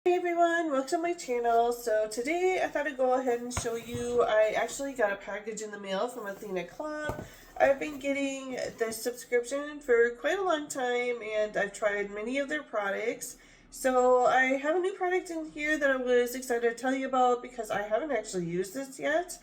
Hey everyone, welcome to my channel. So today I thought I'd go ahead and show you, I actually got a package in the mail from Athena Club. I've been getting this subscription for quite a long time and I've tried many of their products. So I have a new product in here that I was excited to tell you about because I haven't actually used this yet.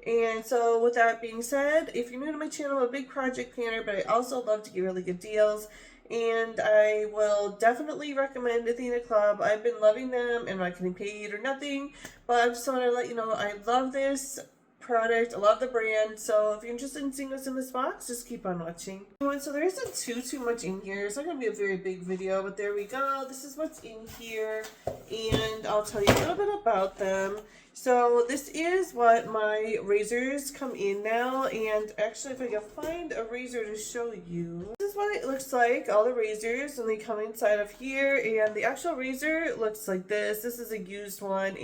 And so with that being said, if you're new to my channel, I'm a big project planner, but I also love to get really good deals. And I will definitely recommend Athena Club. I've been loving them and I'm not getting paid or nothing, but I just want to let you know I love this product. I love the brand. So if you're interested in seeing what's in this box, just keep on watching. So there isn't too much in here. It's not going to be a very big video, but there we go. This is what's in here and I'll tell you a little bit about them. So this is what my razors come in now, and actually if I can find a razor to show you, this is what it looks like, all the razors, and they come inside of here, and the actual razor looks like this. This is a used one,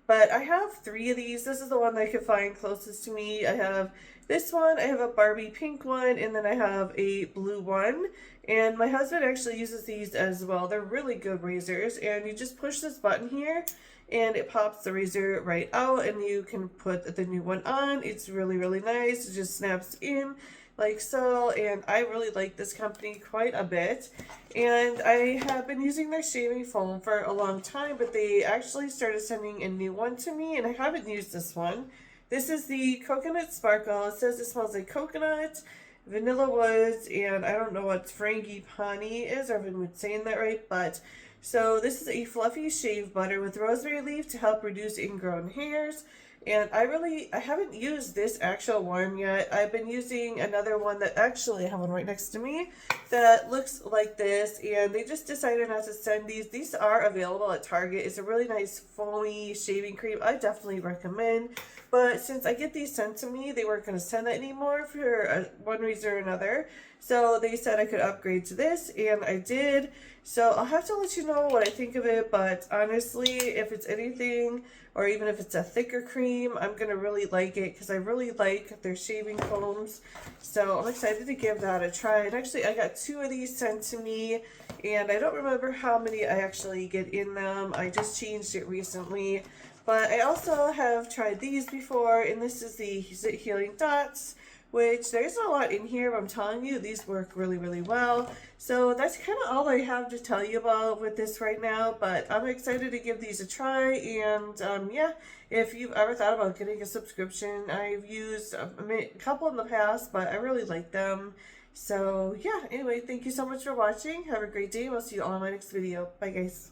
but I have 3 of these. This is the one that I could find closest to me. I have this one, I have a Barbie pink one, and then I have a blue one. And my husband actually uses these as well. They're really good razors, and you just push this button here and it pops the razor right out and you can put the new one on. It's really nice. It just snaps in like so, and I really like this company quite a bit. And I have been using their shaving foam for a long time, but they actually started sending a new one to me and I haven't used this one. This is the Coconut Sparkle. It says it smells like coconut, vanilla woods, and I don't know what frangipani is, or if I'm saying that right, but so this is a fluffy shave butter with rosemary leaf to help reduce ingrown hairs. And I haven't used this actual one yet. I've been using another one that actually I have one right next to me that looks like this, and they just decided not to send these. These are available at Target. It's a really nice foamy shaving cream. I definitely recommend. But since I get these sent to me, they weren't going to send that anymore for one reason or another. So they said I could upgrade to this, and I did. So I'll have to let you know what I think of it, but honestly, if it's anything, or even if it's a thicker cream, I'm going to really like it because I really like their shaving foams. So I'm excited to give that a try. And actually, I got 2 of these sent to me, and I don't remember how many I actually get in them. I just changed it recently. But I also have tried these before, and this is the Healing Dots, which there's not a lot in here, but I'm telling you, these work really well. So that's kind of all I have to tell you about with this right now, but I'm excited to give these a try. And yeah, if you've ever thought about getting a subscription, I've used a couple in the past, but I really like them. So yeah, anyway, thank you so much for watching. Have a great day. We'll see you all in my next video. Bye guys.